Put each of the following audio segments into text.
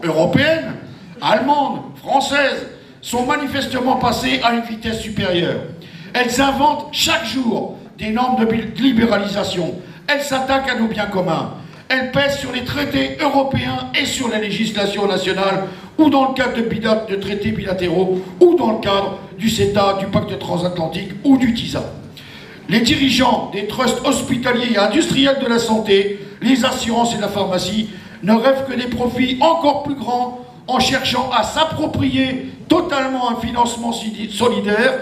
européennes, allemandes, françaises, sont manifestement passées à une vitesse supérieure. Elles inventent chaque jour des normes de libéralisation. Elles s'attaquent à nos biens communs. Elles pèsent sur les traités européens et sur la législation nationale, ou dans le cadre de traités bilatéraux, ou dans le cadre du CETA, du pacte transatlantique ou du TISA. Les dirigeants des trusts hospitaliers et industriels de la santé, les assurances et la pharmacie ne rêvent que des profits encore plus grands en cherchant à s'approprier totalement un financement solidaire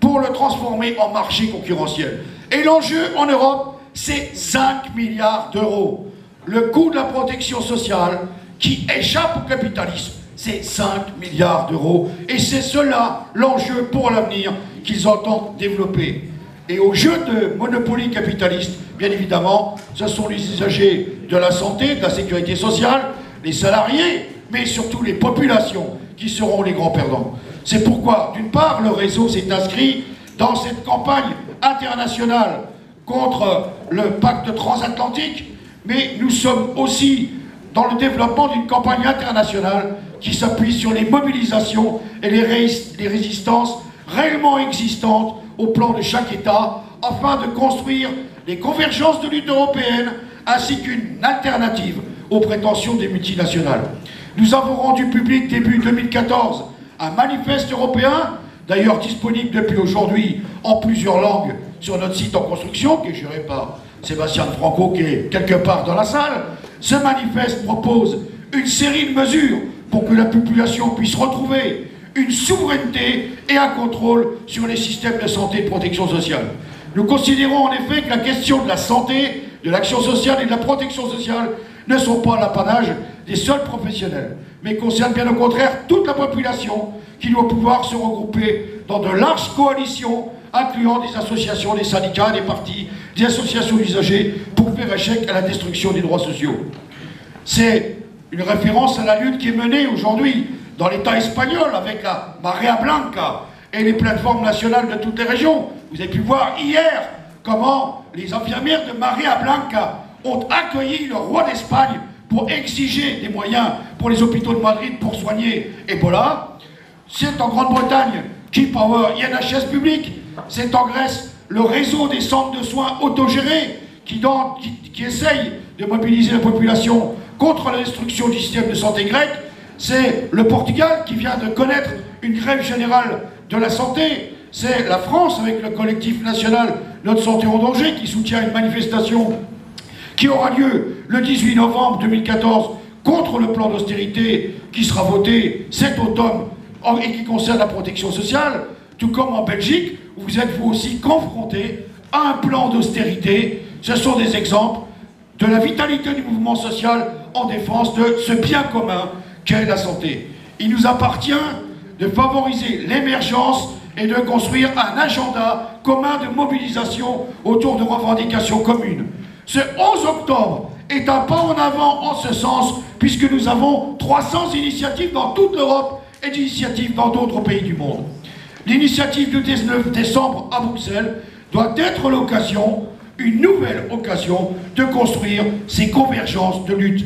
pour le transformer en marché concurrentiel. Et l'enjeu en Europe, c'est 5 milliards d'euros. Le coût de la protection sociale qui échappe au capitalisme, c'est 5 milliards d'euros. Et c'est cela l'enjeu pour l'avenir qu'ils entendent développer. Et au jeu de monopoly capitaliste, bien évidemment, ce sont les usagers de la santé, de la sécurité sociale, les salariés, mais surtout les populations qui seront les grands perdants. C'est pourquoi, d'une part, le réseau s'est inscrit dans cette campagne internationale contre le pacte transatlantique, mais nous sommes aussi dans le développement d'une campagne internationale qui s'appuie sur les mobilisations et les résistances réellement existantes au plan de chaque État, afin de construire les convergences de lutte européenne ainsi qu'une alternative aux prétentions des multinationales. Nous avons rendu public début 2014 un manifeste européen, d'ailleurs disponible depuis aujourd'hui en plusieurs langues sur notre site en construction, qui est géré par Sébastien Franco, qui est quelque part dans la salle. Ce manifeste propose une série de mesures pour que la population puisse retrouver une souveraineté et un contrôle sur les systèmes de santé et de protection sociale. Nous considérons en effet que la question de la santé, de l'action sociale et de la protection sociale ne sont pas l'apanage des seuls professionnels, mais concernent bien au contraire toute la population qui doit pouvoir se regrouper dans de larges coalitions incluant des associations, des syndicats, des partis, des associations d'usagers pour faire échec à la destruction des droits sociaux. C'est une référence à la lutte qui est menée aujourd'hui dans l'État espagnol avec la Marea Blanca et les plateformes nationales de toutes les régions. Vous avez pu voir hier comment les infirmières de Marea Blanca ont accueilli le roi d'Espagne pour exiger des moyens pour les hôpitaux de Madrid pour soigner Ebola. C'est en Grande-Bretagne Key Power INHS public. C'est en Grèce le réseau des centres de soins autogérés qui essaye de mobiliser la population contre la destruction du système de santé grec. C'est le Portugal qui vient de connaître une grève générale de la santé. C'est la France avec le collectif national Notre Santé en danger qui soutient une manifestation qui aura lieu le 18 novembre 2014 contre le plan d'austérité qui sera voté cet automne et qui concerne la protection sociale, tout comme en Belgique, où vous êtes vous aussi confrontés à un plan d'austérité. Ce sont des exemples de la vitalité du mouvement social en défense de ce bien commun qu'est la santé. Il nous appartient de favoriser l'émergence et de construire un agenda commun de mobilisation autour de revendications communes. Ce 11 octobre est un pas en avant en ce sens, puisque nous avons 300 initiatives dans toute l'Europe et d'initiatives dans d'autres pays du monde. L'initiative du 19 décembre à Bruxelles doit être l'occasion, une nouvelle occasion, de construire ces convergences de lutte.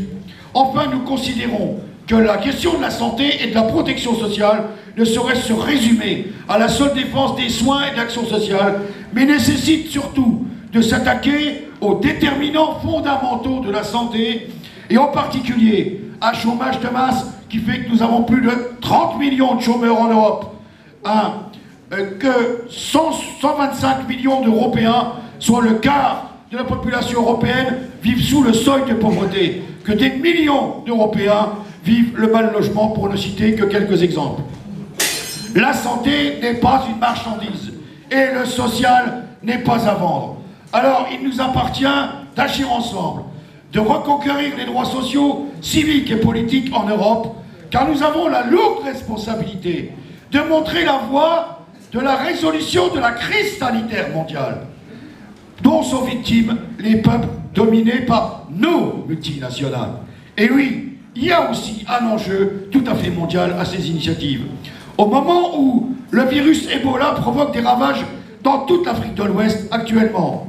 Enfin, nous considérons que la question de la santé et de la protection sociale ne saurait se résumer à la seule défense des soins et de l'action sociale, mais nécessite surtout de s'attaquer aux déterminants fondamentaux de la santé, et en particulier un chômage de masse qui fait que nous avons plus de 30 millions de chômeurs en Europe, que 125 millions d'Européens, soit le quart de la population européenne, vivent sous le seuil de pauvreté, que des millions d'Européens vivent le mal logement, pour ne citer que quelques exemples. La santé n'est pas une marchandise et le social n'est pas à vendre. Alors il nous appartient d'agir ensemble, de reconquérir les droits sociaux, civiques et politiques en Europe, car nous avons la lourde responsabilité de montrer la voie de la résolution de la crise sanitaire mondiale, dont sont victimes les peuples dominés par nos multinationales. Et oui, il y a aussi un enjeu tout à fait mondial à ces initiatives. Au moment où le virus Ebola provoque des ravages dans toute l'Afrique de l'Ouest actuellement,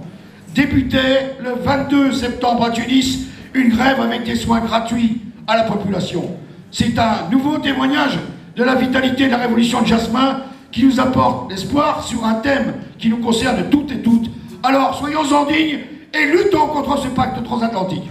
débutait le 22 septembre à Tunis une grève avec des soins gratuits à la population. C'est un nouveau témoignage de la vitalité de la révolution de Jasmin qui nous apporte l'espoir sur un thème qui nous concerne toutes et toutes. Alors soyons-en dignes et luttons contre ce pacte transatlantique.